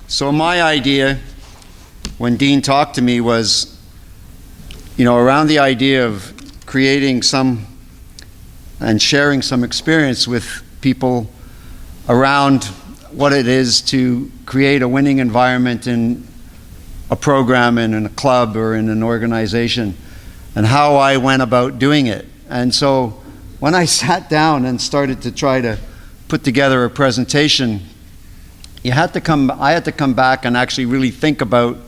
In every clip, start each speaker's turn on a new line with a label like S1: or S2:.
S1: So my idea, when Dean talked to me, was, around the idea of creating some and sharing some experience with people around what it is to create a winning environment in a program, in a club, or in an organization, and how I went about doing it. And so when I sat down and started to try to put together a presentation, I had to come back and actually really think about,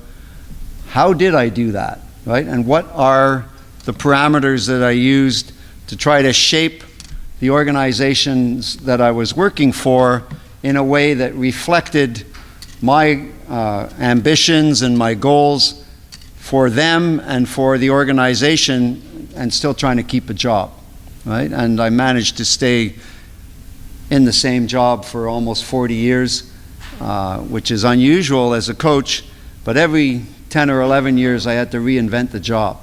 S1: how did I do that, right? And what are the parameters that I used to try to shape the organizations that I was working for in a way that reflected my ambitions and my goals for them and for the organization, and still trying to keep a job, right? And I managed to stay in the same job for almost 40 years, which is unusual as a coach, but every 10 or 11 years I had to reinvent the job,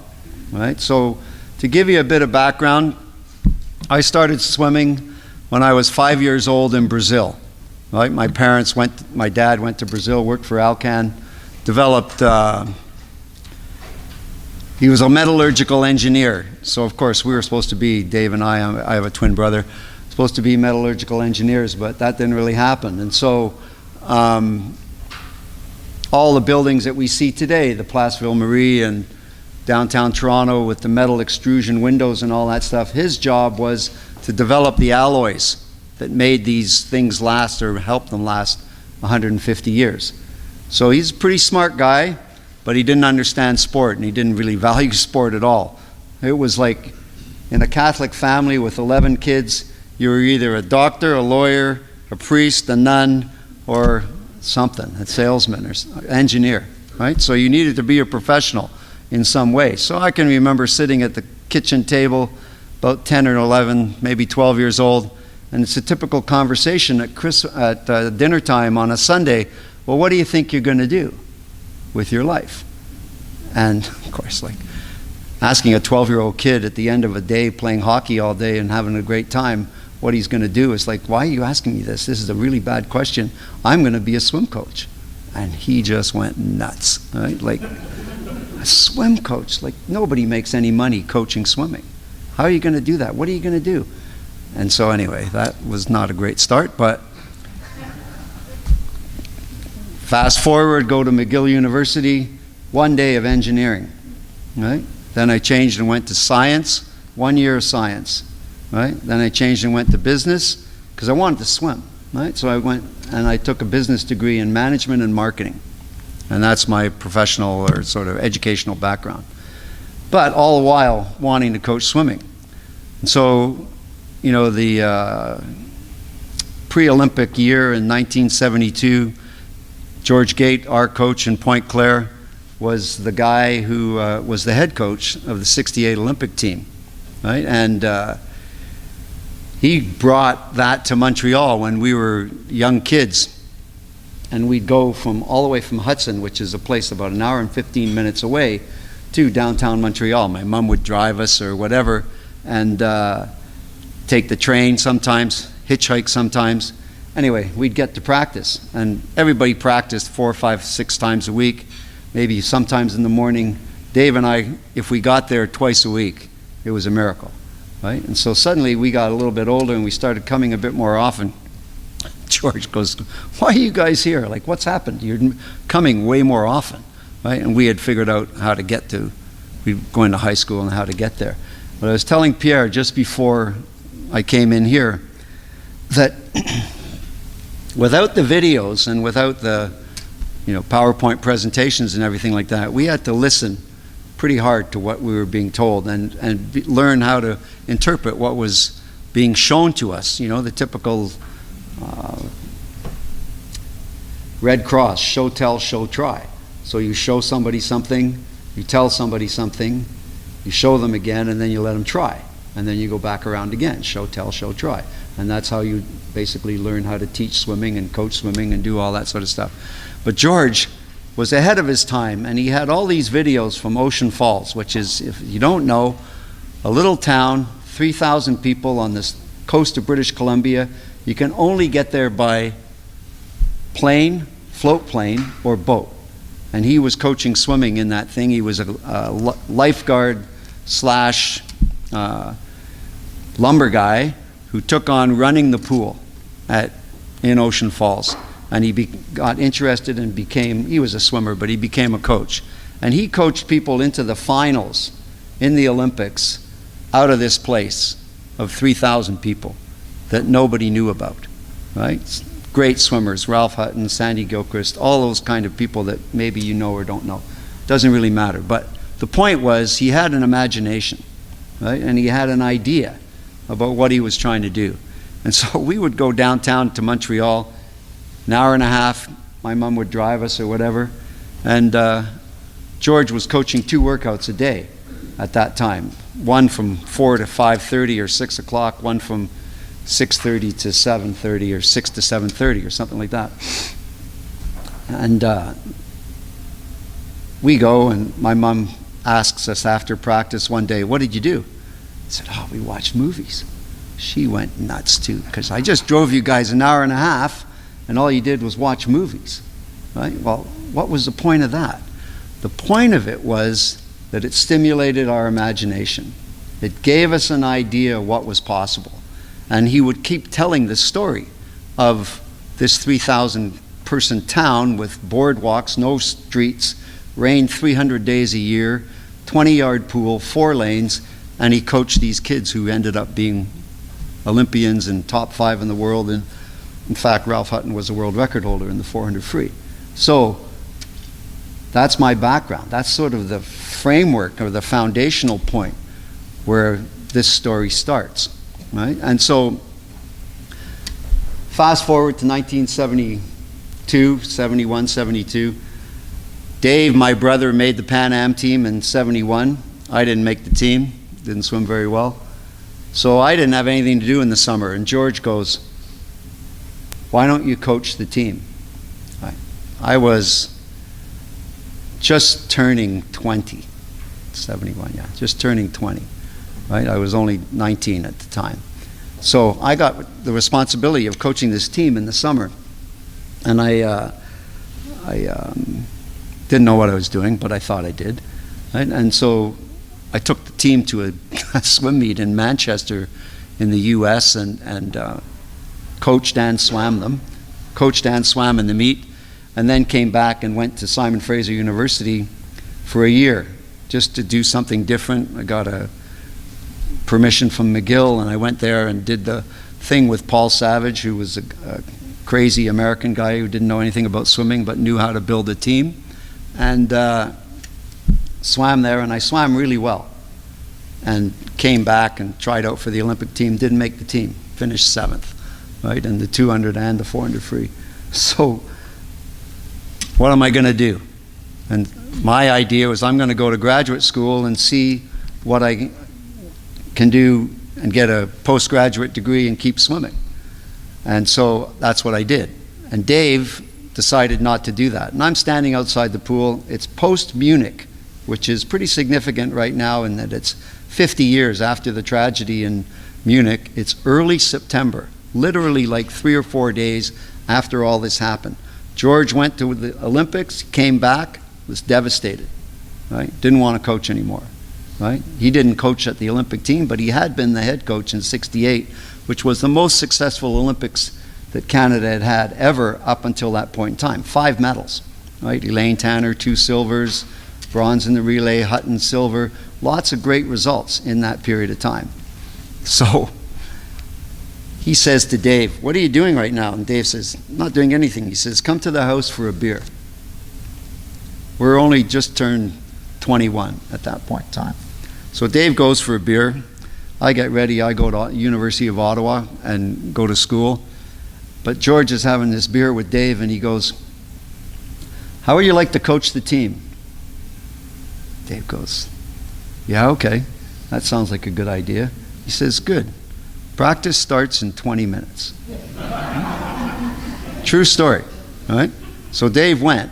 S1: right? So to give you a bit of background, I started swimming when I was 5 years old in Brazil, right? My dad went to Brazil, worked for Alcan, developed, he was a metallurgical engineer. So of course we were supposed to be, Dave and I have a twin brother, supposed to be metallurgical engineers, but that didn't really happen. And so all the buildings that we see today, the Place Ville-Marie and downtown Toronto with the metal extrusion windows and all that stuff, his job was to develop the alloys that made these things last, or help them last 150 years. So he's a pretty smart guy, but he didn't understand sport, and he didn't really value sport at all. It was like, in a Catholic family with 11 kids, you were either a doctor, a lawyer, a priest, a nun, or something, a salesman or engineer, right? So you needed to be a professional in some way. So I can remember sitting at the kitchen table, about 10 or 11, maybe 12 years old, and it's a typical conversation at dinner time on a Sunday. Well, what do you think you're going to do with your life? And of course, like asking a 12-year-old kid at the end of a day playing hockey all day and having a great time, what he's going to do is like, why are you asking me this? This is a really bad question. I'm going to be a swim coach. And he just went nuts, right? Like, a swim coach? Like, nobody makes any money coaching swimming. How are you going to do that? What are you going to do? And so anyway, that was not a great start, but fast forward, go to McGill University, 1 day of engineering, right? Then I changed and went to science, 1 year of science, right? Then I changed and went to business because I wanted to swim, right? So I went and I took a business degree in management and marketing. And that's my professional or sort of educational background. But all the while wanting to coach swimming. And so, the pre-Olympic year in 1972, George Gate, our coach in Pointe Claire, was the guy who was the head coach of the '68 Olympic team, right? And he brought that to Montreal when we were young kids. And we'd go all the way from Hudson, which is a place about an hour and 15 minutes away, to downtown Montreal. My mom would drive us or whatever, and take the train sometimes, hitchhike sometimes. Anyway, we'd get to practice, and everybody practiced 4, 5, 6 times a week, maybe sometimes in the morning. Dave and I, if we got there twice a week, it was a miracle, right? And so suddenly we got a little bit older and we started coming a bit more often. George goes, why are you guys here? Like, what's happened? You're coming way more often, right? And we had figured out how to get to, we were going to high school and how to get there. But I was telling Pierre just before I came in here that without the videos and without the PowerPoint presentations and everything like that, we had to listen pretty hard to what we were being told and learn how to interpret what was being shown to us, the typical Red Cross, show, tell, show, try. So you show somebody something, you tell somebody something, you show them again, and then you let them try. And then you go back around again, show, tell, show, try. And that's how you basically learn how to teach swimming and coach swimming and do all that sort of stuff. But George was ahead of his time, and he had all these videos from Ocean Falls, which is, if you don't know, a little town, 3,000 people on the coast of British Columbia. You can only get there by plane float plane, or boat. And he was coaching swimming in that thing. He was a lifeguard slash lumber guy who took on running the pool in Ocean Falls. And he got interested and he was a swimmer, but he became a coach. And he coached people into the finals in the Olympics out of this place of 3,000 people that nobody knew about, right? Great swimmers, Ralph Hutton, Sandy Gilchrist, all those kind of people that maybe you know or don't know. Doesn't really matter. But the point was he had an imagination, right? And he had an idea about what he was trying to do. And so we would go downtown to Montreal, an hour and a half. My mom would drive us or whatever. And George was coaching 2 workouts a day at that time. One from 4 to 5:30 or 6 o'clock, one from 6:30 to 7:30 or 6 to 7:30 or something like that. And we go, and my mom asks us after practice one day, "What did you do?" I said, "Oh, we watched movies." She went nuts too, because I just drove you guys an hour and a half and all you did was watch movies, right? Well, what was the point of that? The point of it was that it stimulated our imagination. It gave us an idea of what was possible. And he would keep telling the story of this 3,000 person town with boardwalks, no streets, rain 300 days a year, 20-yard pool, 4 lanes, and he coached these kids who ended up being Olympians and top 5 in the world. And in fact, Ralph Hutton was a world record holder in the 400 free. So that's my background. That's sort of the framework or the foundational point where this story starts, right? And so fast forward to 1972, 71, 72. Dave, my brother, made the Pan Am team in 71. I didn't make the team, didn't swim very well. So I didn't have anything to do in the summer. And George goes, "Why don't you coach the team?" I was just turning 20, 71, yeah, just turning 20, right? I was only 19 at the time. So I got the responsibility of coaching this team in the summer. And I didn't know what I was doing, but I thought I did. Right? And so I took the team to a swim meet in Manchester in the US and coached and swam them. Coached and swam in the meet, and then came back and went to Simon Fraser University for a year just to do something different. I got a permission from McGill, and I went there and did the thing with Paul Savage, who was a crazy American guy who didn't know anything about swimming but knew how to build a team, and swam there, and I swam really well, and came back and tried out for the Olympic team. Didn't make the team, finished 7th, right, in the 200 and the 400 free. So what am I going to do? And my idea was I'm going to go to graduate school and see what I can do and get a postgraduate degree and keep swimming. And so that's what I did. And Dave decided not to do that. And I'm standing outside the pool. It's post-Munich, which is pretty significant right now in that it's 50 years after the tragedy in Munich. It's early September, literally like 3 or 4 days after all this happened. George went to the Olympics, came back, was devastated, right? Didn't want to coach anymore, right? He didn't coach at the Olympic team, but he had been the head coach in '68, which was the most successful Olympics that Canada had had ever up until that point in time. 5 medals, right? Elaine Tanner, 2 silvers, bronze in the relay, Hutton silver, lots of great results in that period of time. So he says to Dave, "What are you doing right now?" And Dave says, "I'm not doing anything." He says, "Come to the house for a beer." We're only just turned 21 at that point in time. So Dave goes for a beer. I get ready. I go to University of Ottawa and go to school. But George is having this beer with Dave, and he goes, "How would you like to coach the team?" Dave goes, "Yeah, okay. That sounds like a good idea." He says, "Good. Practice starts in 20 minutes. True story, right? So Dave went,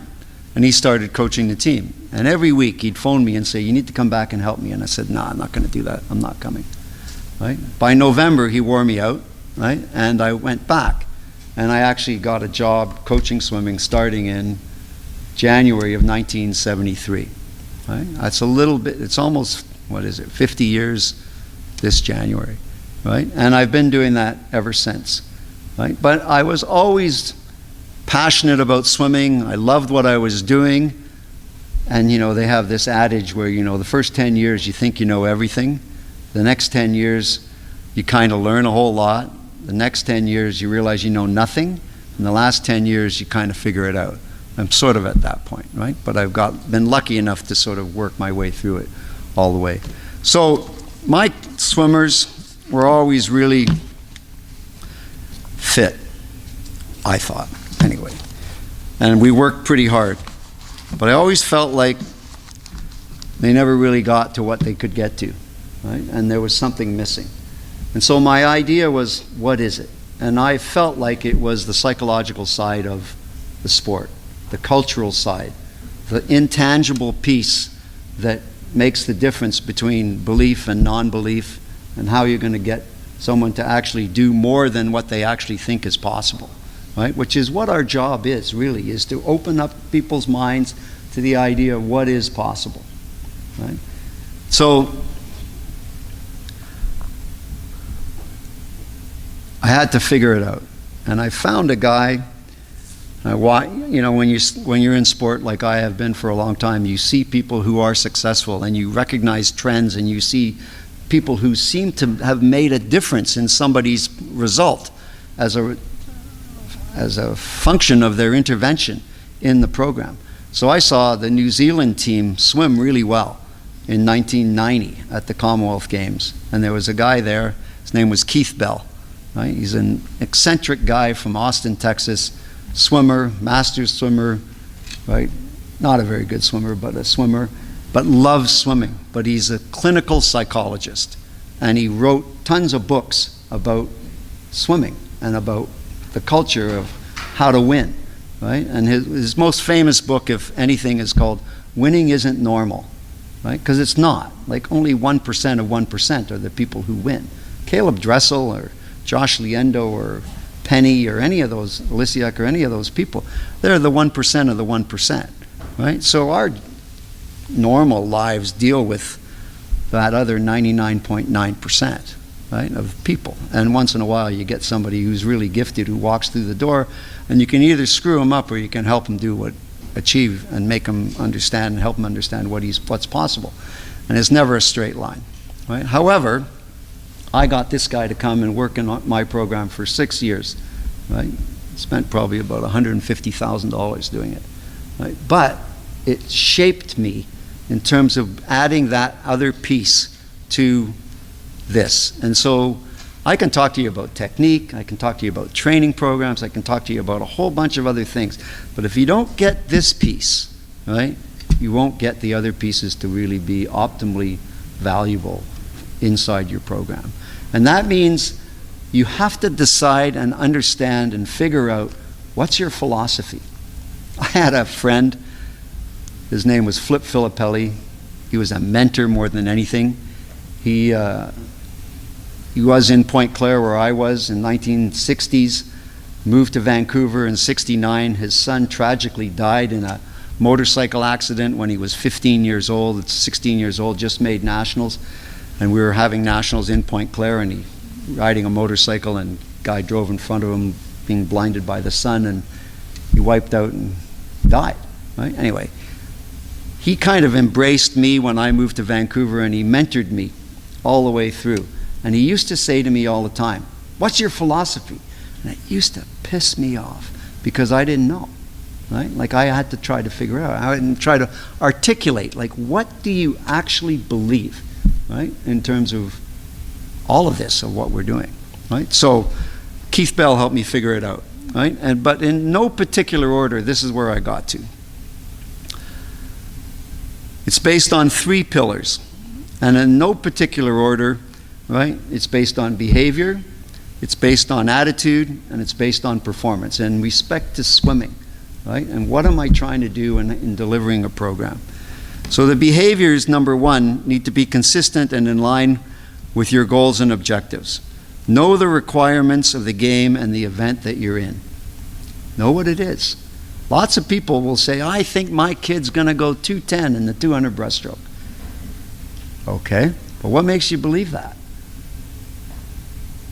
S1: and he started coaching the team. And every week he'd phone me and say, "You need to come back and help me." And I said, "No, I'm not going to do that. I'm not coming." Right? By November, he wore me out, right? And I went back. And I actually got a job coaching swimming starting in January of 1973. Right? That's a little bit, it's almost, 50 years this January. Right? And I've been doing that ever since. Right? But I was always passionate about swimming. I loved what I was doing. And they have this adage where the first 10 years you think you know everything. The next 10 years you kind of learn a whole lot. The next 10 years you realize you know nothing. And the last 10 years you kind of figure it out. I'm sort of at that point, right? But I've been lucky enough to sort of work my way through it all the way. So my swimmers were always really fit, I thought, anyway. And we worked pretty hard. But I always felt like they never really got to what they could get to, right? And there was something missing. And so my idea was, what is it? And I felt like it was the psychological side of the sport, the cultural side, the intangible piece that makes the difference between belief and non-belief, and how you're going to get someone to actually do more than what they actually think is possible, right? Which is what our job is, really, is to open up people's minds to the idea of what is possible, right? So I had to figure it out, and I found a guy. When you're in sport like I have been for a long time, you see people who are successful, and you recognize trends, and you see people who seem to have made a difference in somebody's result as a function of their intervention in the program. So I saw the New Zealand team swim really well in 1990 at the Commonwealth Games, and there was a guy there. His name was Keith Bell. Right? He's an eccentric guy from Austin, Texas, swimmer, masters swimmer, right? Not a very good swimmer, but a swimmer, but loves swimming. But he's a clinical psychologist, and he wrote tons of books about swimming and about the culture of how to win, right? And his most famous book, if anything, is called Winning Isn't Normal, right? Because it's not. Like only 1% of 1% are the people who win. Caleb Dressel or Josh Liendo or Penny or any of those, Lisiak or any of those people, they're the 1% of the 1%, right? So our normal lives deal with that other 99.9%, right, of people. And once in a while you get somebody who's really gifted who walks through the door, and you can either screw them up or you can help them achieve and make them understand and help them understand what's possible. And it's never a straight line, right? However, I got this guy to come and work in my program for 6 years, right? Spent probably about $150,000 doing it, right? But it shaped me in terms of adding that other piece to this. And so I can talk to you about technique, I can talk to you about training programs, I can talk to you about a whole bunch of other things. But if you don't get this piece, right, you won't get the other pieces to really be optimally valuable inside your program. And that means you have to decide and understand and figure out what's your philosophy. I had a friend, his name was Flip Filippelli. He was a mentor more than anything. He was in Point Claire where I was in 1960s, moved to Vancouver in 69. His son tragically died in a motorcycle accident when he was 15 years old. It's 16 years old, just made nationals. And we were having nationals in Point Claire, and he riding a motorcycle, and a guy drove in front of him, being blinded by the sun, and he wiped out and died, right? Anyway, he kind of embraced me when I moved to Vancouver, and he mentored me all the way through. And he used to say to me all the time, "What's your philosophy?" And it used to piss me off because I didn't know, right? Like I had to try to figure out, I had to try to articulate, like, what do you actually believe, right, in terms of all of this, of what we're doing, right? So Keith Bell helped me figure it out, right? But in no particular order, this is where I got to. It's based on 3 pillars, and in no particular order, right? It's based on behavior, it's based on attitude, and it's based on performance, in respect to swimming, right? And what am I trying to do in delivering a program? So the behaviors, number 1, need to be consistent and in line with your goals and objectives. Know the requirements of the game and the event that you're in. Know what it is. Lots of people will say, I think my kid's going to go 210 in the 200 breaststroke. Okay, but what makes you believe that?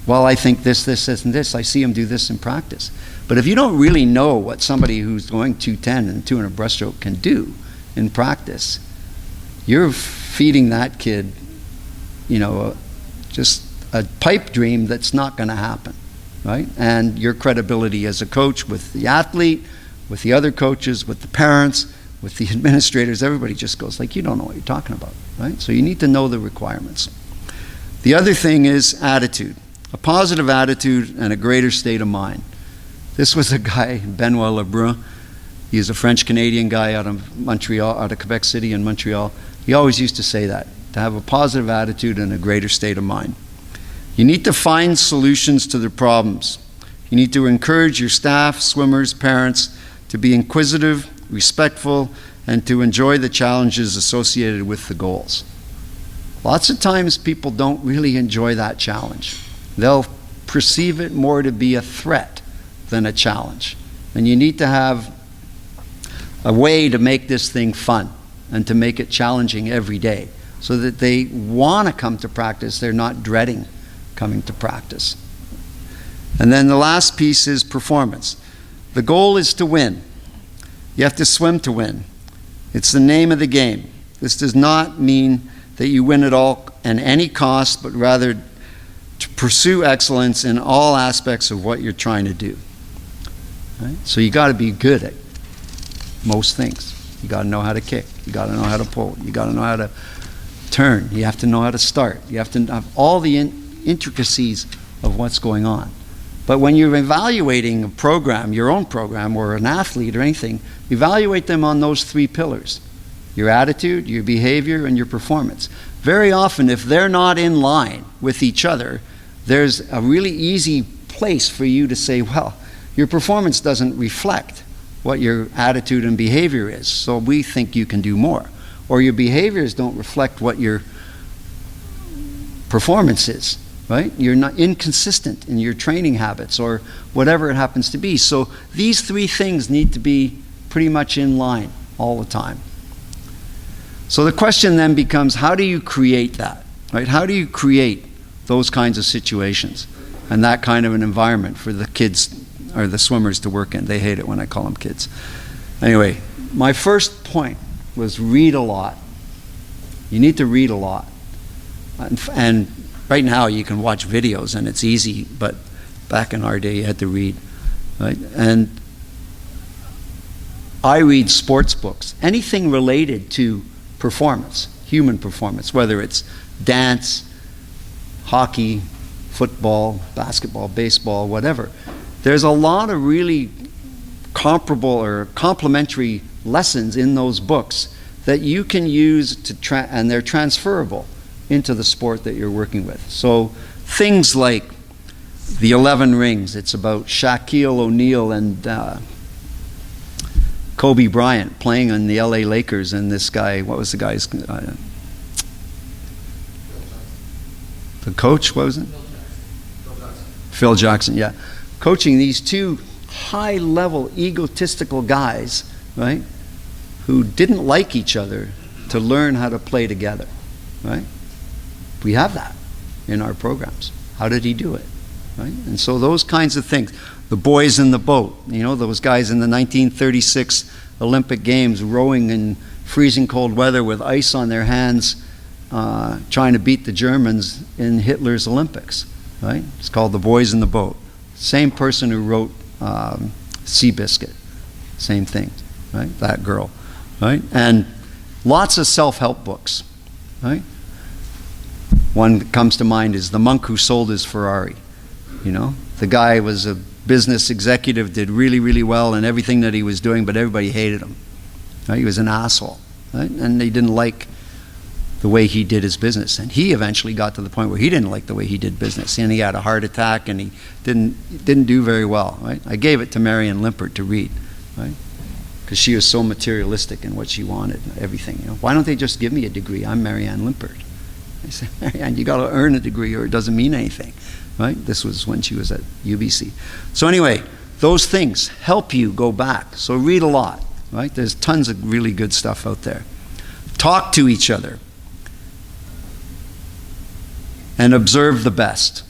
S1: Well, I think this, and this. I see him do this in practice. But if you don't really know what somebody who's going 210 and 200 breaststroke can do in practice, you're feeding that kid, just a pipe dream that's not going to happen, right? And your credibility as a coach with the athlete, with the other coaches, with the parents, with the administrators, everybody just goes like, you don't know what you're talking about, right? So you need to know the requirements. The other thing is attitude. A positive attitude and a greater state of mind. This was a guy, Benoit Lebrun. He's a French-Canadian guy out of Montreal, out of Quebec City in Montreal. He always used to say that, to have a positive attitude and a greater state of mind. You need to find solutions to the problems. You need to encourage your staff, swimmers, parents to be inquisitive, respectful, and to enjoy the challenges associated with the goals. Lots of times people don't really enjoy that challenge. They'll perceive it more to be a threat than a challenge. And you need to have a way to make this thing fun and to make it challenging every day so that they want to come to practice. They're not dreading coming to practice. And then the last piece is performance. The goal is to win. You have to swim to win. It's the name of the game. This does not mean that you win at all at any cost, but rather to pursue excellence in all aspects of what you're trying to do. Right? So you got to be good at most things. You got to know how to kick. You got to know how to pull. You got to know how to turn. You have to know how to start. You have to have all the intricacies of what's going on. But when you're evaluating a program, your own program, or an athlete or anything, evaluate them on those three pillars: your attitude, your behavior, and your performance. Very often, if they're not in line with each other, there's a really easy place for you to say, well, your performance doesn't reflect what your attitude and behavior is, so we think you can do more. Or your behaviors don't reflect what your performance is, right? You're not inconsistent in your training habits or whatever it happens to be. So these three things need to be pretty much in line all the time. So the question then becomes, how do you create that, right? How do you create those kinds of situations and that kind of an environment for the kids or the swimmers to work in? They hate it when I call them kids. Anyway, my first point was read a lot. You need to read a lot. And right now you can watch videos and it's easy, but back in our day you had to read, right? And I read sports books, anything related to performance, human performance, whether it's dance, hockey, football, basketball, baseball, whatever. There's a lot of really comparable or complementary lessons in those books that you can use to and they're transferable into the sport that you're working with. So things like the 11 Rings, it's about Shaquille O'Neal and Kobe Bryant playing on the LA Lakers, and this guy, what was the guy's the coach, what was it? Phil Jackson, yeah. Coaching these two high-level egotistical guys, right, who didn't like each other to learn how to play together, right? We have that in our programs. How did he do it, right? And so those kinds of things. The boys in the boat, those guys in the 1936 Olympic Games rowing in freezing cold weather with ice on their hands, trying to beat the Germans in Hitler's Olympics, right? It's called The Boys in the Boat. Same person who wrote Seabiscuit, same thing, right? That girl, right? And lots of self-help books, right? One that comes to mind is The Monk Who Sold His Ferrari. The guy was a business executive, did really, really well in everything that he was doing, but everybody hated him. Right? He was an asshole, right? And they didn't like the way he did his business. And he eventually got to the point where he didn't like the way he did business, and he had a heart attack, and he didn't do very well. Right? I gave it to Marianne Limpert to read, right? Because she was so materialistic in what she wanted, everything. Why don't they just give me a degree? I'm Marianne Limpert. I said, "Marianne, you got to earn a degree or it doesn't mean anything." Right? This was when she was at UBC. So anyway, those things help you go back. So read a lot. Right? There's tons of really good stuff out there. Talk to each other. And observe the best.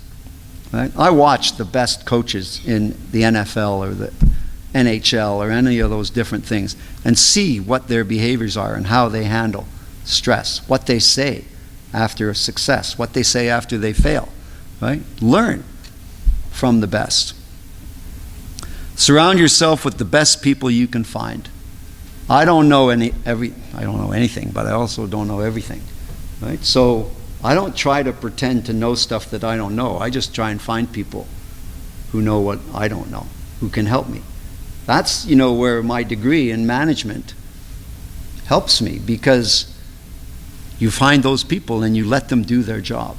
S1: Right? I watch the best coaches in the NFL or the NHL or any of those different things and see what their behaviors are and how they handle stress, what they say after a success, what they say after they fail. Right? Learn from the best. Surround yourself with the best people you can find. I don't know anything, but I also don't know everything. Right? So I don't try to pretend to know stuff that I don't know. I just try and find people who know what I don't know, who can help me. That's, where my degree in management helps me, because you find those people and you let them do their job,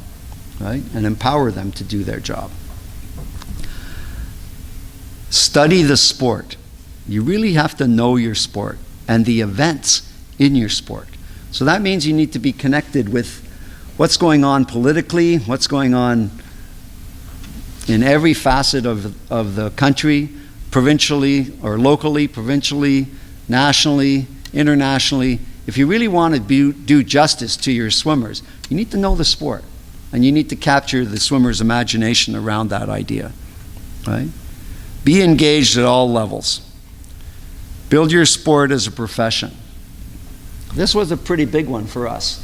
S1: right? And empower them to do their job. Study the sport. You really have to know your sport and the events in your sport. So that means you need to be connected with what's going on politically, what's going on in every facet of the country, provincially or locally, provincially, nationally, internationally. If you really want to do justice to your swimmers, you need to know the sport, and you need to capture the swimmer's imagination around that idea. Right? Be engaged at all levels. Build your sport as a profession. This was a pretty big one for us.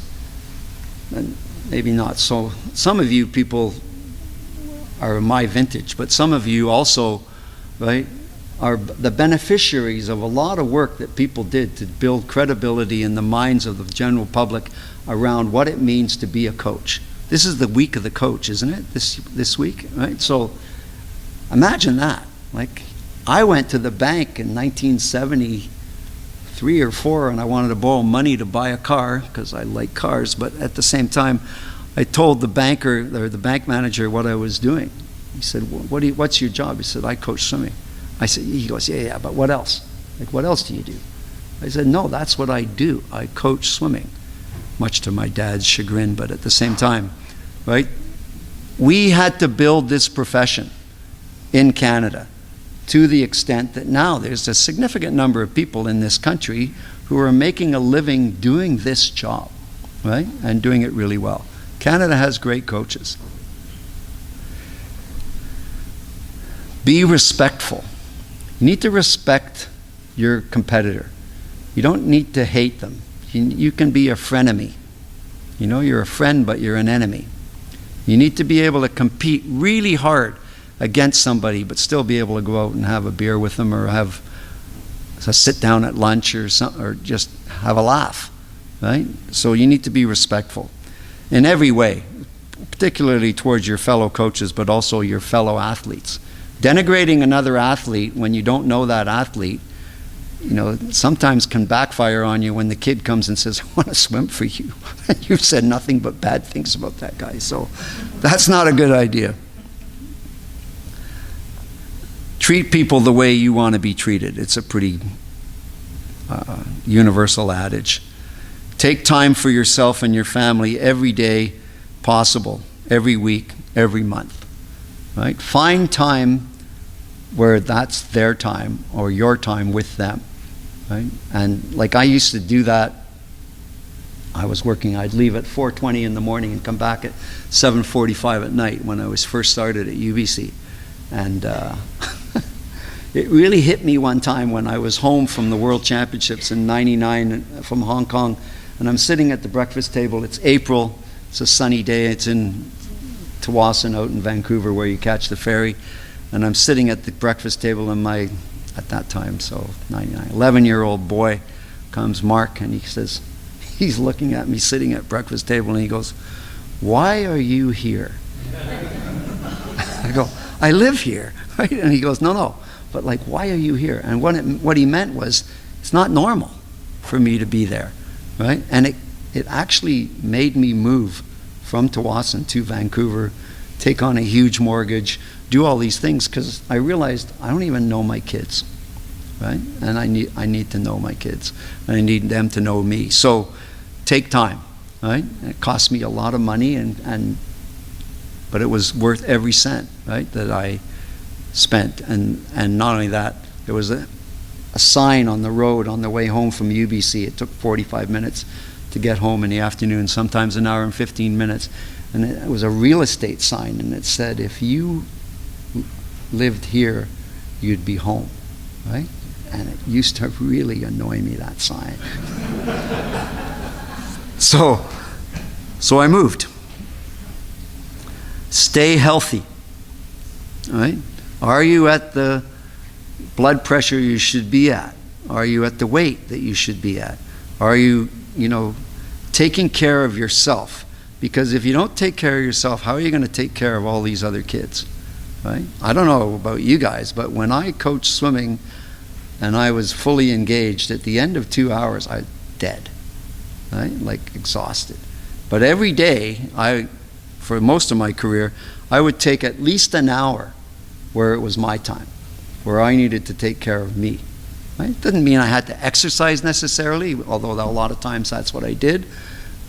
S1: And maybe not so. Some of you people are my vintage, but some of you also, right, are the beneficiaries of a lot of work that people did to build credibility in the minds of the general public around what it means to be a coach. This is the week of the coach, isn't it? This week, right? So imagine that. Like, I went to the bank in 1973 or 4, and I wanted to borrow money to buy a car because I like cars, but at the same time, I told the banker or the bank manager what I was doing. He said, "What's your job?" He said, "I coach swimming." He goes, yeah, but what else? Like, what else do you do? I said, "No, that's what I do. I coach swimming," much to my dad's chagrin, but at the same time, right? We had to build this profession in Canada to the extent that now there's a significant number of people in this country who are making a living doing this job, right? And doing it really well. Canada has great coaches. Be respectful. You need to respect your competitor. You don't need to hate them. You can be a frenemy. You're a friend, but you're an enemy. You need to be able to compete really hard against somebody, but still be able to go out and have a beer with them, or have a sit down at lunch or something, or just have a laugh, right? So you need to be respectful in every way, particularly towards your fellow coaches, but also your fellow athletes. Denigrating another athlete when you don't know that athlete, sometimes can backfire on you when the kid comes and says, "I want to swim for you." And you've said nothing but bad things about that guy. So that's not a good idea. Treat people the way you want to be treated. It's a pretty universal adage. Take time for yourself and your family every day possible, every week, every month. Right? Find time where that's their time or your time with them. Right? And like I used to do that. I was working, I'd leave at 4:20 in the morning and come back at 7:45 at night when I was first started at UBC. And it really hit me one time when I was home from the World Championships in '99 from Hong Kong, and I'm sitting at the breakfast table. It's April, it's a sunny day, it's in Tsawwassen out in Vancouver where you catch the ferry, and I'm sitting at the breakfast table, and at that time, so 99, 11-year-old boy comes, Mark, and he says, he's looking at me sitting at breakfast table, and he goes, "Why are you here?" I go, "I live here," right? And he goes, no, but like, why are you here? And what he meant was, it's not normal for me to be there, right? And it actually made me move from Tsawwassen to Vancouver, take on a huge mortgage, do all these things, because I realized I don't even know my kids, right? And I need to know my kids, and I need them to know me. So take time. right? And it cost me a lot of money, but it was worth every cent, right, that I spent. And not only that, there was a sign on the road on the way home from UBC. It took 45 minutes to get home in the afternoon, sometimes an hour and 15 minutes. And it was a real estate sign, and it said, if you lived here, you'd be home, right? And it used to really annoy me, that sign. So I moved. Stay healthy, right? Are you at the blood pressure you should be at? Are you at the weight that you should be at? Are you, taking care of yourself? Because if you don't take care of yourself, how are you going to take care of all these other kids, right? I don't know about you guys, but when I coached swimming and I was fully engaged, at the end of 2 hours, I was dead, right? Like exhausted. But every day, for most of my career, I would take at least an hour where it was my time, where I needed to take care of me. Right? It didn't mean I had to exercise necessarily, although a lot of times that's what I did.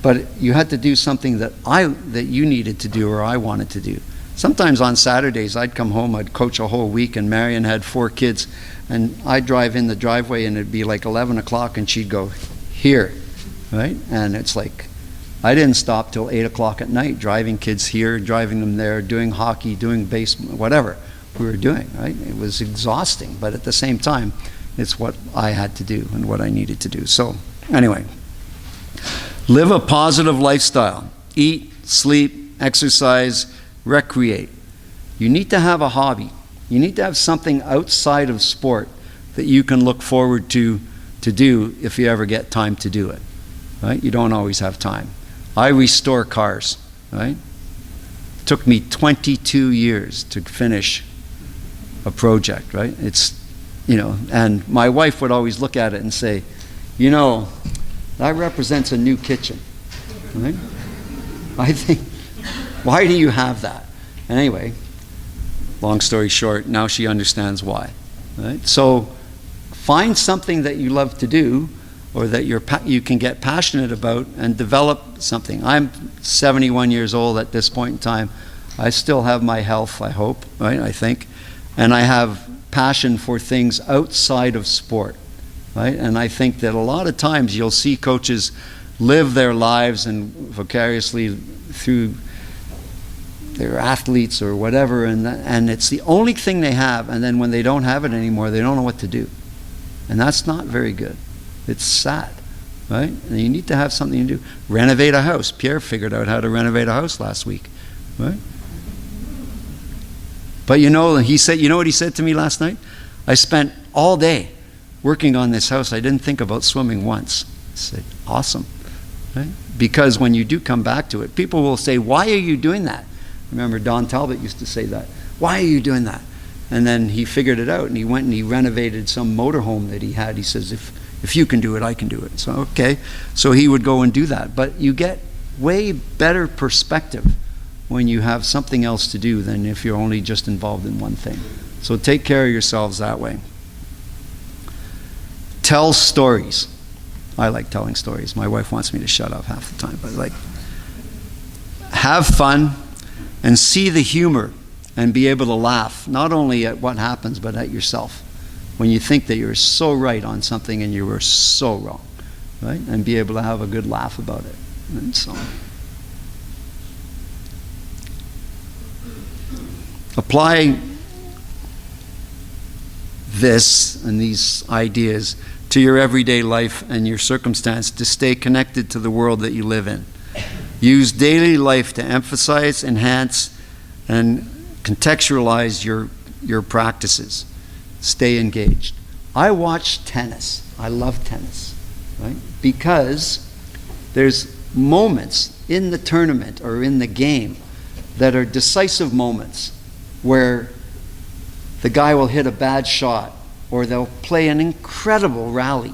S1: But you had to do something that you needed to do or I wanted to do. Sometimes on Saturdays, I'd come home, I'd coach a whole week, and Marion had 4 kids, and I'd drive in the driveway, and it'd be like 11 o'clock, and she'd go, here, right? And it's like, I didn't stop till 8 o'clock at night, driving kids here, driving them there, doing hockey, doing baseball, whatever we were doing, right? It was exhausting, but at the same time, it's what I had to do and what I needed to do. So, anyway, live a positive lifestyle. Eat, sleep, exercise, recreate. You need to have a hobby. You need to have something outside of sport that you can look forward to do if you ever get time to do it, right? You don't always have time. I restore cars, right? It took me 22 years to finish a project, right? And my wife would always look at it and say, that represents a new kitchen, right? I think, why do you have that? And anyway, long story short, now she understands why, right? So find something that you love to do or that you can get passionate about and develop something. I'm 71 years old at this point in time. I still have my health, I hope, right? I think. And I have passion for things outside of sport, right? And I think that a lot of times you'll see coaches live their lives and vicariously through their athletes or whatever, and it's the only thing they have, and then when they don't have it anymore, they don't know what to do. And that's not very good. It's sad, right? And you need to have something to do. Renovate a house. Pierre figured out how to renovate a house last week, right? But he said, what he said to me last night? I spent all day working on this house. I didn't think about swimming once. I said, awesome, right? Because when you do come back to it, people will say, why are you doing that? Remember, Don Talbot used to say that. Why are you doing that? And then he figured it out, and he went and he renovated some motorhome that he had. He says, if you can do it, I can do it. So, okay. So he would go and do that. But you get way better perspective when you have something else to do than if you're only just involved in one thing. So take care of yourselves that way. Tell stories. I like telling stories. My wife wants me to shut up half the time, but have fun and see the humor and be able to laugh, not only at what happens, but at yourself. When you think that you're so right on something and you were so wrong, right? And be able to have a good laugh about it. And so apply this and these ideas to your everyday life and your circumstance to stay connected to the world that you live in. Use daily life to emphasize, enhance, and contextualize your practices. Stay engaged. I watch tennis. I love tennis, right? Because there's moments in the tournament or in the game that are decisive moments where the guy will hit a bad shot or they'll play an incredible rally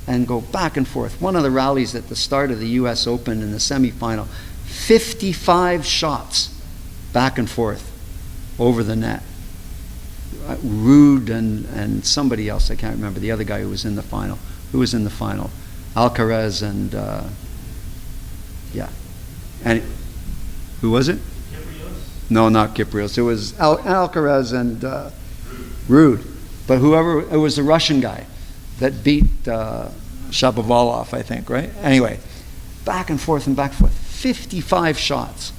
S1: and go back and forth. One of the rallies at the start of the US Open in the semifinal, 55 shots back and forth over the net. Ruud and somebody else, I can't remember, the other guy who was in the final. Who was in the final? Alcaraz and Yeah. And who was it? No, not Kyprios. It was Alcaraz and Ruud. But whoever, it was the Russian guy that beat Shapovalov, I think, right? Anyway, back and forth and back and forth. 55 shots.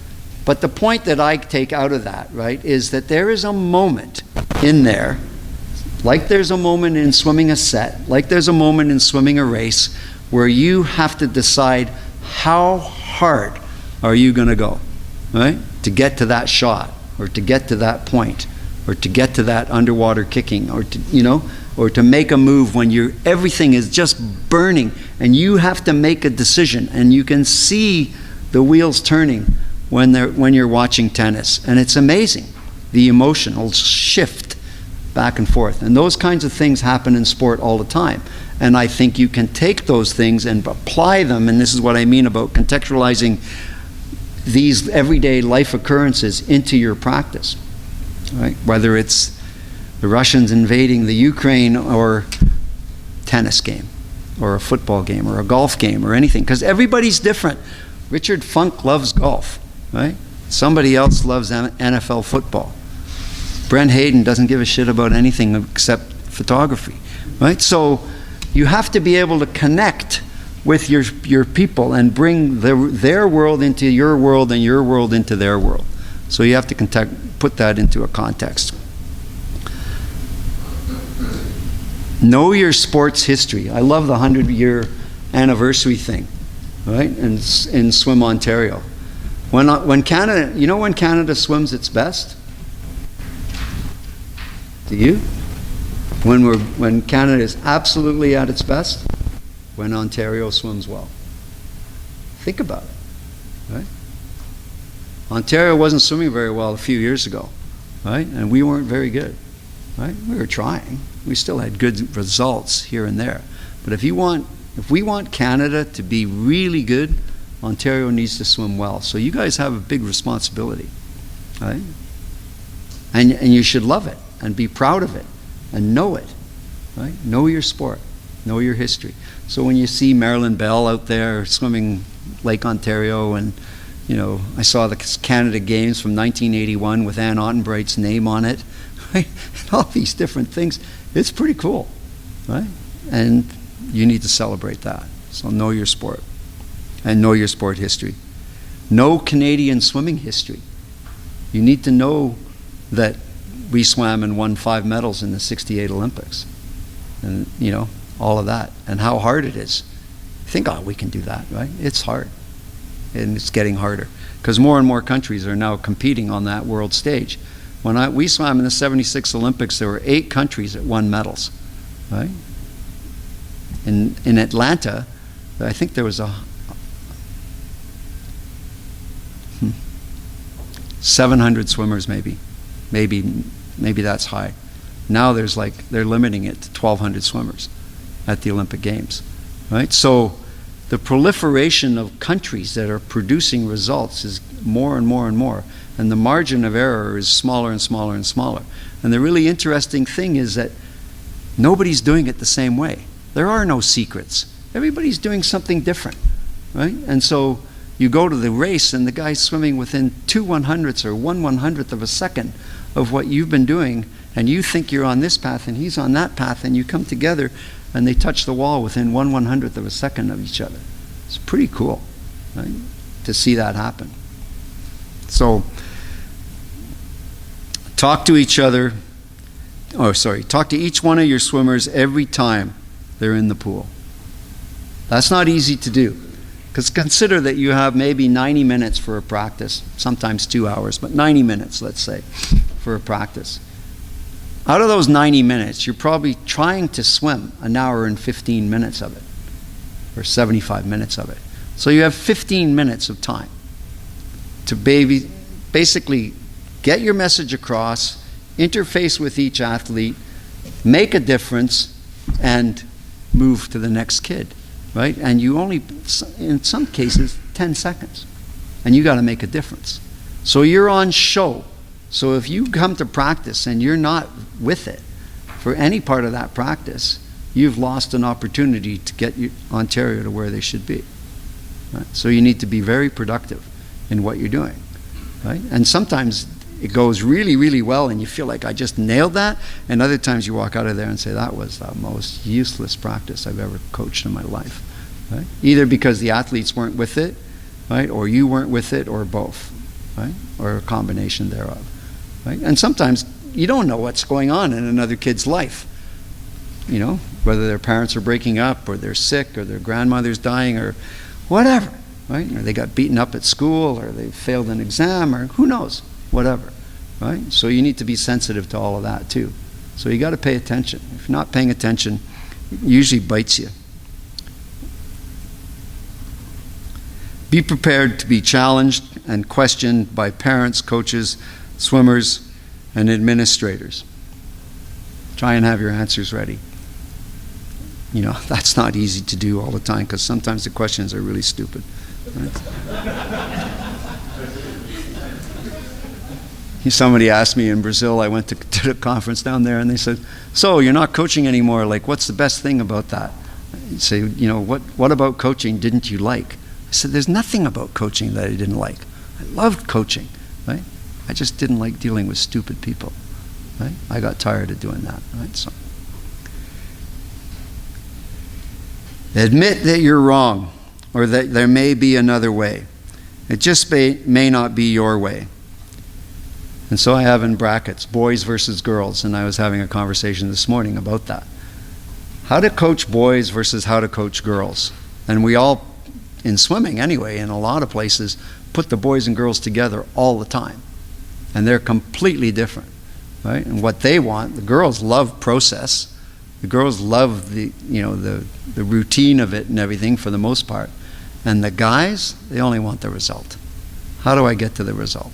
S1: But the point that I take out of that, right, is that there is a moment in there, like there's a moment in swimming a set, like there's a moment in swimming a race, where you have to decide how hard are you going to go, right, to get to that shot, or to get to that point, or to get to that underwater kicking, or to, you know, or to make a move when everything is just burning and you have to make a decision, and you can see the wheels turning when you're watching tennis, and it's amazing, the emotional shift back and forth. And those kinds of things happen in sport all the time. And I think you can take those things and apply them, and this is what I mean about contextualizing these everyday life occurrences into your practice, right? Whether it's the Russians invading the Ukraine, or tennis game, or a football game, or a golf game, or anything, because everybody's different. Richard Funk loves golf, right? Somebody else loves NFL football. Brent Hayden doesn't give a shit about anything except photography, right? So you have to be able to connect with your people and bring their world into your world and your world into their world. So you have to put that into a context. Know your sports history. I love the 100-year anniversary thing, right? In Swim Ontario. When Canada, you know when Canada swims its best? Do you? When Canada is absolutely at its best? When Ontario swims well. Think about it, right? Ontario wasn't swimming very well a few years ago, right? And we weren't very good, right? We were trying. We still had good results here and there. But if we want Canada to be really good, Ontario needs to swim well. So you guys have a big responsibility, right? And you should love it and be proud of it and know it, right? Know your sport, know your history. So when you see Marilyn Bell out there swimming Lake Ontario, and you know, I saw the Canada Games from 1981 with Ann Ottenbright's name on it, right? And all these different things. It's pretty cool, right? And you need to celebrate that. So know your sport and know your sport history. Know Canadian swimming history. You need to know that we swam and won 5 medals in the '68 Olympics, and you know, all of that, and how hard it is. You think, oh, we can do that, right? It's hard, and it's getting harder because more and more countries are now competing on that world stage. When we swam in the '76 Olympics, there were 8 countries that won medals, right? In Atlanta, I think there was 700 swimmers, maybe that's high. Now they're limiting it to 1,200 swimmers at the Olympic Games, right? So the proliferation of countries that are producing results is more and more and more, and the margin of error is smaller and smaller and smaller. And the really interesting thing is that nobody's doing it the same way. There are no secrets. Everybody's doing something different, right? And so you go to the race and the guy's swimming within 2/100ths or 1/100th of a second of what you've been doing, and you think you're on this path and he's on that path, and you come together and they touch the wall within 1/100th of a second of each other. It's pretty cool, right, to see that happen. So talk to each one of your swimmers every time they're in the pool. That's not easy to do, because consider that you have maybe 90 minutes for a practice, sometimes 2 hours, but 90 minutes, let's say, for a practice. Out of those 90 minutes, you're probably trying to swim an hour and 15 minutes of it, or 75 minutes of it. So you have 15 minutes of time to basically get your message across, interface with each athlete, make a difference, and move to the next kid, right? And you only, in some cases, 10 seconds. And you got to make a difference. So you're on show. So if you come to practice and you're not with it for any part of that practice, you've lost an opportunity to get Ontario to where they should be, Right? So you need to be very productive in what you're doing. Right? And sometimes it goes really, really well and you feel like I just nailed that, and other times you walk out of there and say that was the most useless practice I've ever coached in my life. Right? Either because the athletes weren't with it, right, or you weren't with it, or both, right, or a combination thereof. Right? And sometimes you don't know what's going on in another kid's life. You know, whether their parents are breaking up, or they're sick, or their grandmother's dying, or whatever, right? Or they got beaten up at school, or they failed an exam, or who knows, whatever, right? So you need to be sensitive to all of that too. So you got to pay attention. If you're not paying attention, it usually bites you. Be prepared to be challenged and questioned by parents, coaches, swimmers, and administrators. Try and have your answers ready. You know, that's not easy to do all the time because sometimes the questions are really stupid. Right? Somebody asked me in Brazil, I went to the conference down there, and they said, so you're not coaching anymore, like what's the best thing about that? I'd say, you know, what about coaching didn't you like? I said, there's nothing about coaching that I didn't like. I loved coaching, right? I just didn't like dealing with stupid people, right? I got tired of doing that, right? So, admit that you're wrong, or that there may be another way. It just may not be your way. And so I have in brackets, boys versus girls, and I was having a conversation this morning about that. How to coach boys versus how to coach girls. And we all, in swimming anyway, in a lot of places, put the boys and girls together all the time. And they're completely different, right? And what they want, the girls love process. The girls love the routine of it and everything for the most part. And the guys, they only want the result. How do I get to the result?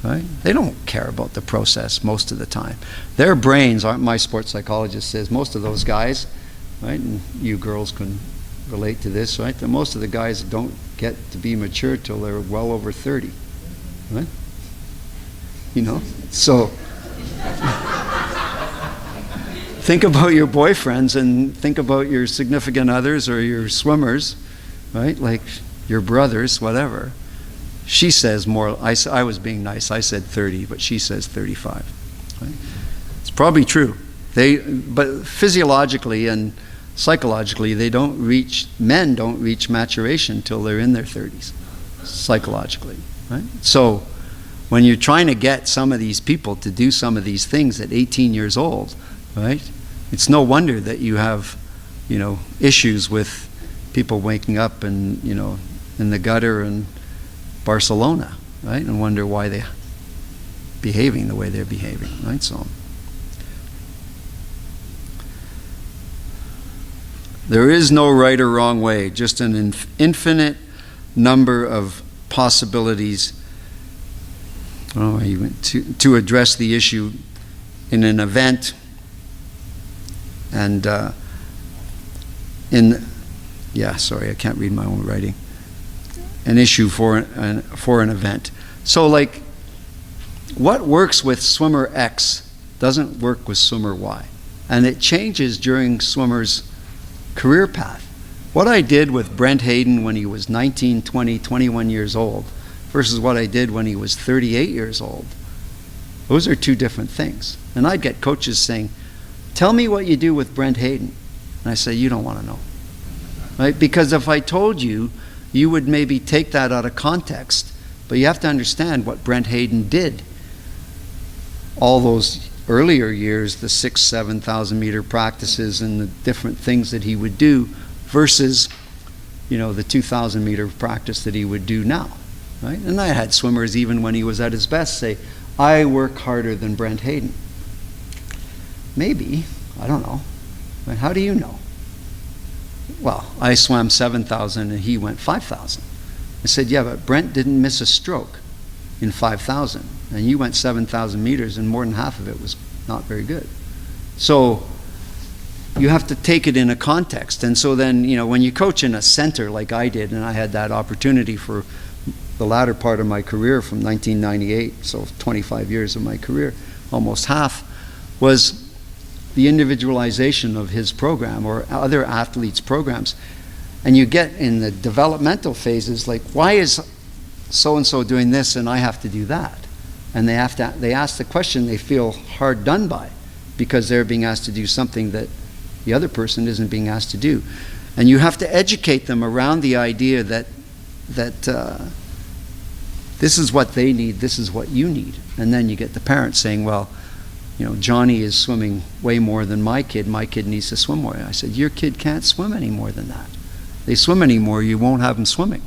S1: Right? They don't care about the process most of the time. Their brains aren't, my sports psychologist says, most of those guys, right, and you girls can relate to this, right, that most of the guys don't get to be mature till they're well over 30. Right? You know? So think about your boyfriends and think about your significant others or your swimmers, right? Like your brothers, whatever. She says more, I was being nice, I said 30, but she says 35. Right? It's probably true. But physiologically and psychologically, men don't reach maturation till they're in their 30s, psychologically. Right? So when you're trying to get some of these people to do some of these things at 18 years old, right? It's no wonder that you have, you know, issues with people waking up and, you know, in the gutter in Barcelona, right? And wonder why they're behaving the way they're behaving, right? So there is no right or wrong way, just an infinite number of possibilities to address the issue in an event and I can't read my own writing. An issue for an event. So like, what works with swimmer X doesn't work with swimmer Y. And it changes during swimmer's career path. What I did with Brent Hayden when he was 19, 20, 21 years old versus what I did when he was 38 years old, those are two different things. And I'd get coaches saying, tell me what you do with Brent Hayden. And I say, you don't want to know. Right? Because if I told you, you would maybe take that out of context, but you have to understand what Brent Hayden did. All those earlier years, the 6,000, 7,000 meter practices and the different things that he would do versus, you know, the 2,000 meter practice that he would do now, right? And I had swimmers, even when he was at his best, say, I work harder than Brent Hayden. Maybe, I don't know. But how do you know? Well, I swam 7,000 and he went 5,000. I said, yeah, but Brent didn't miss a stroke in 5,000. And you went 7,000 meters and more than half of it was not very good. So you have to take it in a context. And so then, you know, when you coach in a center like I did, and I had that opportunity for the latter part of my career from 1998, so 25 years of my career, almost half, was the individualization of his program or other athletes' programs. And you get in the developmental phases, like, why is so-and-so doing this and I have to do that? And they ask the question, they feel hard done by because they're being asked to do something that the other person isn't being asked to do. And you have to educate them around the idea that this is what they need, this is what you need. And then you get the parents saying, well, you know, Johnny is swimming way more than my kid needs to swim more. I said, your kid can't swim any more than that. They swim anymore, you won't have them swimming,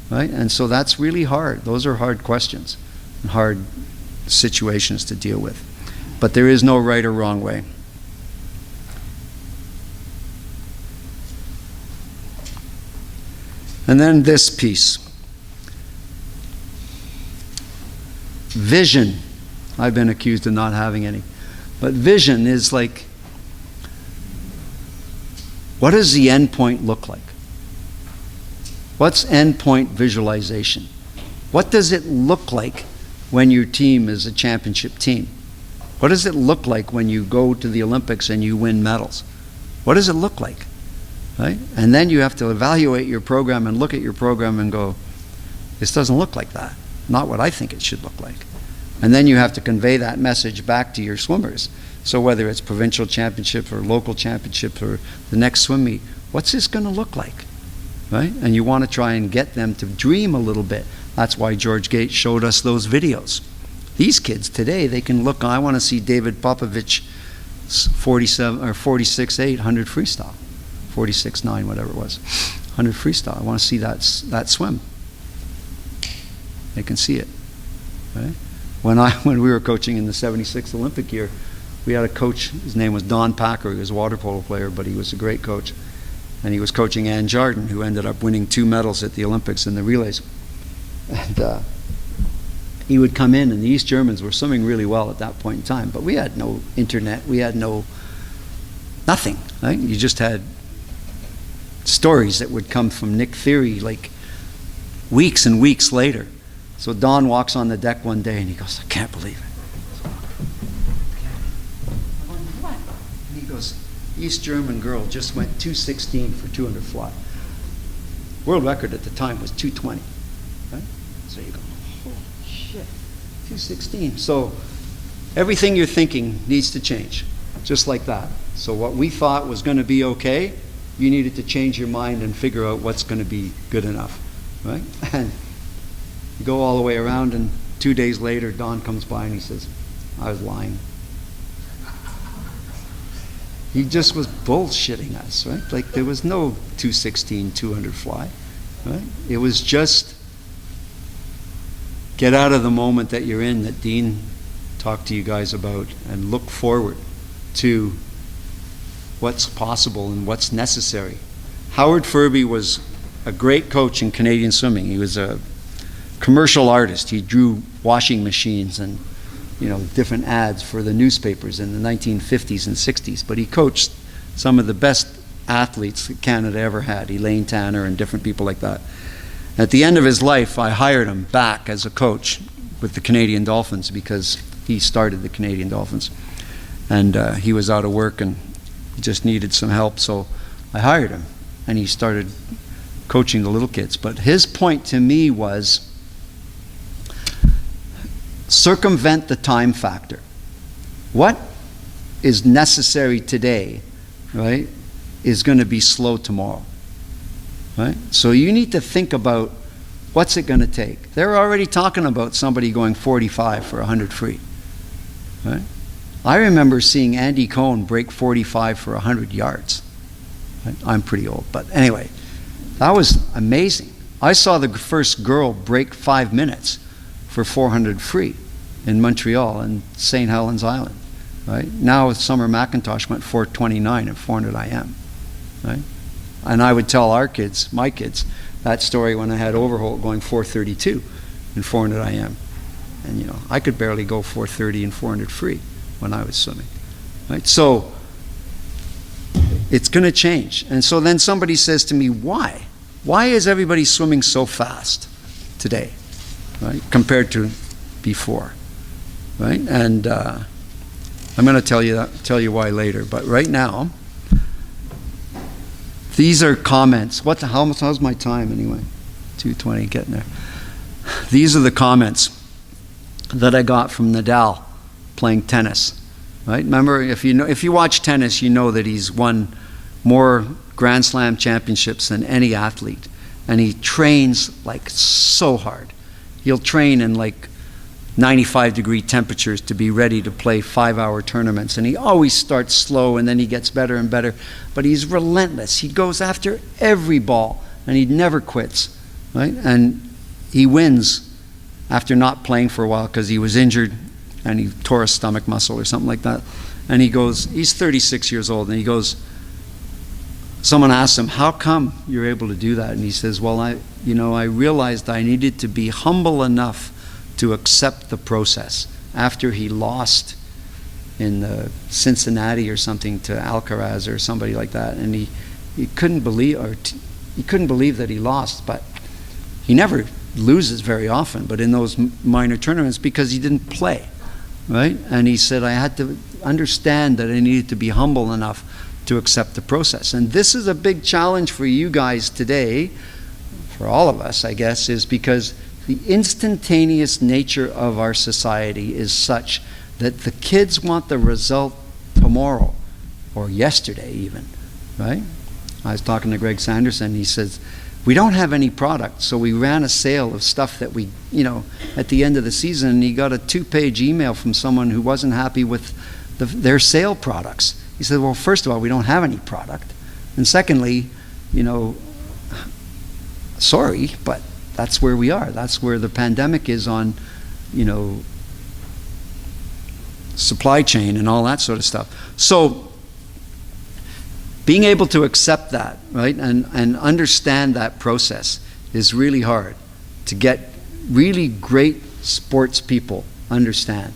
S1: right? And so that's really hard. Those are hard questions and hard situations to deal with. But there is no right or wrong way. And then this piece. Vision. I've been accused of not having any. But vision is like, what does the end point look like? What's end point visualization? What does it look like when your team is a championship team? What does it look like when you go to the Olympics and you win medals? What does it look like? Right? And then you have to evaluate your program and look at your program and go, this doesn't look like that. Not what I think it should look like. And then you have to convey that message back to your swimmers. So whether it's provincial championships or local championships or the next swim meet, what's this going to look like? Right? And you want to try and get them to dream a little bit. That's why George Gates showed us those videos. These kids today, they can look, I want to see David Popovich 47 or 46.8 100 freestyle. 46.9, whatever it was, 100 freestyle. I want to see that swim. They can see it. Right? When we were coaching in the 76 Olympic year, we had a coach, his name was Don Packer. He was a water polo player, but he was a great coach. And he was coaching Ann Jardin, who ended up winning 2 medals at the Olympics in the relays. And he would come in, and the East Germans were swimming really well at that point in time, but we had no internet, we had nothing. Right? You just had stories that would come from Nick Theory like weeks and weeks later. So Don walks on the deck one day and he goes, I can't believe it. What? And he goes, East German girl just went 2:16 for 200 fly. World record at the time was 2:20. Right? So you go, holy shit, 2:16. So everything you're thinking needs to change, just like that. So what we thought was going to be okay, you needed to change your mind and figure out what's going to be good enough, right? And you go all the way around, and 2 days later, Don comes by and he says, I was lying. He just was bullshitting us, right? Like there was no 2:16, 200 fly, right? It was just get out of the moment that you're in, that Dean talked to you guys about, and look forward to what's possible and what's necessary. Howard Furby was a great coach in Canadian swimming. He was a commercial artist. He drew washing machines and different ads for the newspapers in the 1950s and 60s. But he coached some of the best athletes that Canada ever had, Elaine Tanner and different people like that. At the end of his life, I hired him back as a coach with the Canadian Dolphins because he started the Canadian Dolphins. And he was out of work and just needed some help, so I hired him, and he started coaching the little kids. But his point to me was circumvent the time factor. What is necessary today, right, is going to be slow tomorrow, right? So you need to think about what's it going to take. They're already talking about somebody going 45 for 100 free, right? I remember seeing Andy Cohen break 45 for 100 yards. I'm pretty old, but anyway, that was amazing. I saw the first girl break 5 minutes for 400 free in Montreal and St. Helens Island. Right? Now Summer McIntosh went 4:29 at 400 IM. Right? And I would tell our kids, my kids, that story when I had Overholt going 4:32 in 400 IM. And I could barely go 4:30 and 400 free when I was swimming. Right? So it's going to change. And so then somebody says to me, why? Why is everybody swimming so fast today, right, compared to before? Right? And I'm going to tell you why later. But right now, These are comments. How's my time anyway? 2:20, getting there. These are the comments that I got from Nadal playing tennis. Right? Remember, if you watch tennis, you know that he's won more Grand Slam championships than any athlete, and he trains like so hard. He'll train in like 95-degree temperatures to be ready to play 5-hour tournaments, and he always starts slow and then he gets better and better, but he's relentless. He goes after every ball and he never quits, right? And he wins after not playing for a while because he was injured and he tore a stomach muscle or something like that. And he goes, he's 36 years old, and he goes, someone asks him, how come you're able to do that? And he says, well, I realized I needed to be humble enough to accept the process. After he lost in Cincinnati or something to Alcaraz or somebody like that, and he couldn't believe that he lost, but he never loses very often, but in those minor tournaments, because he didn't play, right? And he said, I had to understand that I needed to be humble enough to accept the process. And this is a big challenge for you guys today, for all of us, I guess, is because the instantaneous nature of our society is such that the kids want the result tomorrow or yesterday even, right? I was talking to Greg Sanderson, he says, we don't have any product, so we ran a sale of stuff that we, at the end of the season, and he got a 2-page email from someone who wasn't happy with their sale products. He said, well, first of all, we don't have any product. And secondly, sorry, but that's where we are. That's where the pandemic is on, supply chain and all that sort of stuff. So being able to accept that, right, and understand that process is really hard to get really great sports people understand.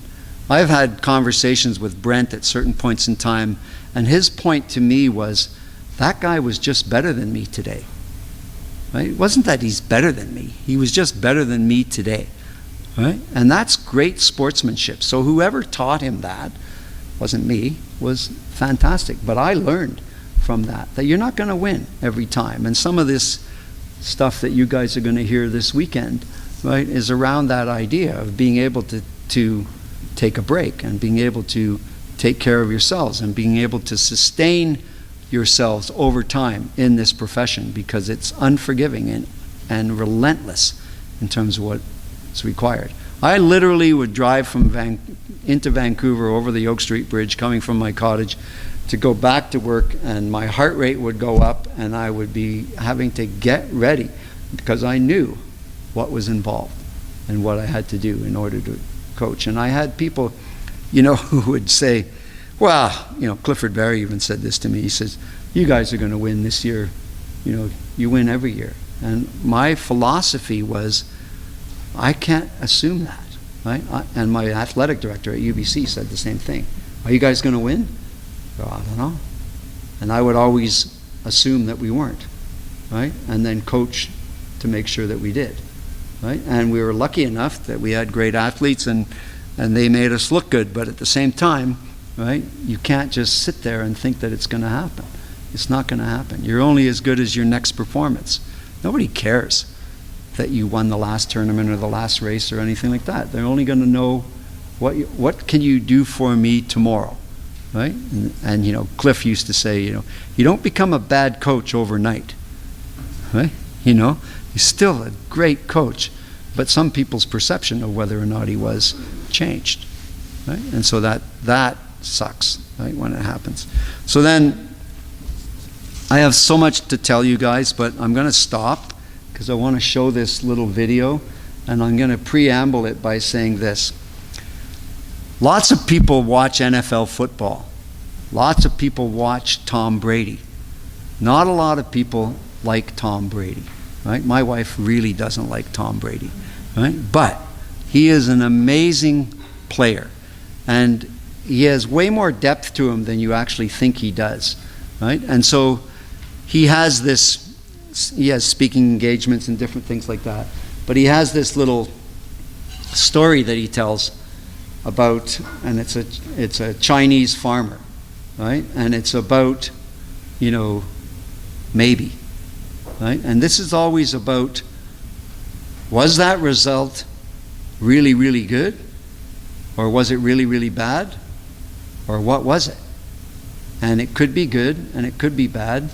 S1: I've had conversations with Brent at certain points in time, and his point to me was, that guy was just better than me today. Right? It wasn't that he's better than me. He was just better than me today. Right? And that's great sportsmanship. So whoever taught him that, wasn't me, was fantastic. But I learned from that you're not going to win every time. And some of this stuff that you guys are going to hear this weekend, right, is around that idea of being able to take a break and being able to take care of yourselves and being able to sustain yourselves over time in this profession, because it's unforgiving and relentless in terms of what's required. I literally would drive from into Vancouver over the Oak Street Bridge coming from my cottage to go back to work, and my heart rate would go up and I would be having to get ready because I knew what was involved and what I had to do in order to coach. And I had people, who would say, well, Clifford Barry even said this to me. He says, you guys are going to win this year. You win every year. And my philosophy was, I can't assume that, right? And my athletic director at UBC said the same thing. Are you guys going to win? Well, I don't know. And I would always assume that we weren't, right? And then coach to make sure that we did, right? And we were lucky enough that we had great athletes and they made us look good. But at the same time, right, you can't just sit there and think that it's going to happen. It's not going to happen. You're only as good as your next performance. Nobody cares that you won the last tournament or the last race or anything like that. They're only going to know what can you do for me tomorrow, right? And Cliff used to say, you don't become a bad coach overnight, right? He's still a great coach, but some people's perception of whether or not he was changed, right? And so that sucks, right, when it happens. So then I have so much to tell you guys, but I'm going to stop because I want to show this little video, and I'm going to preamble it by saying this. Lots of people watch NFL football. Lots of people watch Tom Brady. Not a lot of people like Tom Brady, right? My wife really doesn't like Tom Brady, right? But he is an amazing player, and he has way more depth to him than you actually think he does, right? And so he has speaking engagements and different things like that, but he has this little story that he tells about, and it's a Chinese farmer, right? And it's about, maybe. Right? And this is always about, was that result really, really good? Or was it really, really bad? Or what was it? And it could be good, and it could be bad.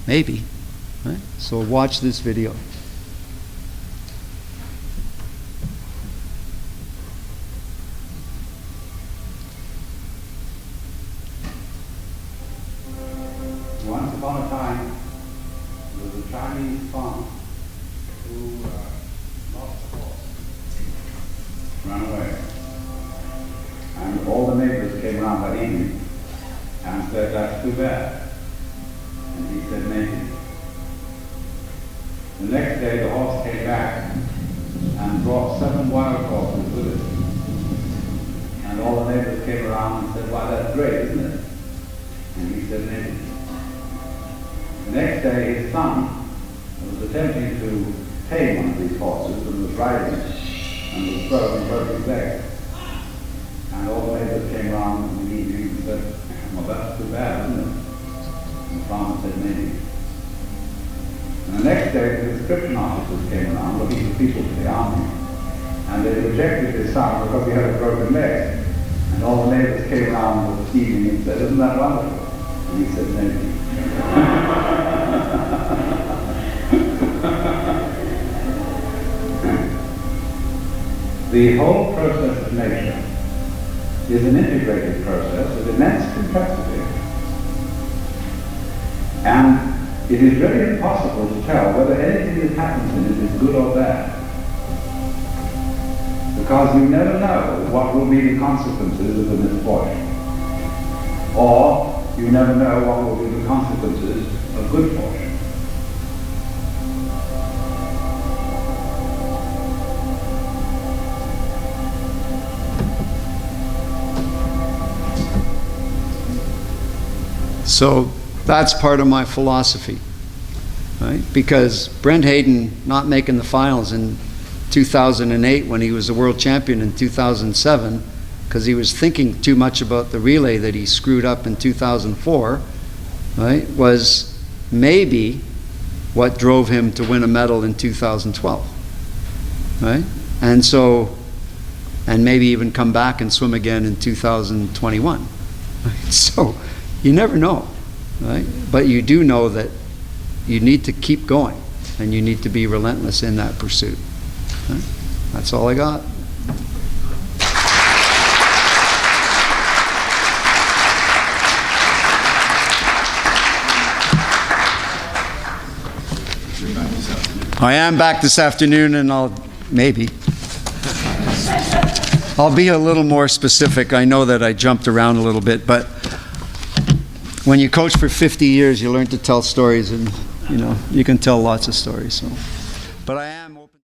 S1: Maybe. Right? So watch this video.
S2: Once upon a time, there was a Chinese farmer who lost a horse, ran away. And all the neighbors came around that evening and said, "That's too bad." And he said, "Maybe." The next day the horse came back and brought 7 wild horses with it. And all the neighbors came around and said, "Why, that's great, isn't it?" And he said, "Maybe." The next day his son was attempting to tame one of these horses and was riding it and was thrown and broke his leg. And all the neighbors came around in the evening and said, "Well, that's too bad, isn't it?" And the farmer said, "Maybe." And the next day the conscription officers came around looking for people for the army. And they rejected his son because he had a broken leg. And all the neighbors came around this evening and said, "Isn't that wonderful?" And he said, "Maybe." The whole process of nature is an integrated process of immense complexity. And it is very impossible to tell whether anything that happens in it is good or bad. Because you never know what will be the consequences of a misfortune. Or you never know what will be the consequences of good fortune.
S1: So that's part of my philosophy, right? Because Brent Hayden not making the finals in 2008 when he was the world champion in 2007, because he was thinking too much about the relay that he screwed up in 2004, right, was maybe what drove him to win a medal in 2012, right? And so, and maybe even come back and swim again in 2021. Right? So you never know, right? But you do know that you need to keep going and you need to be relentless in that pursuit. Right? That's all I got. I am back this afternoon, and I'll be a little more specific. I know that I jumped around a little bit, but when you coach for 50 years, you learn to tell stories, and you can tell lots of stories. So, but I am open.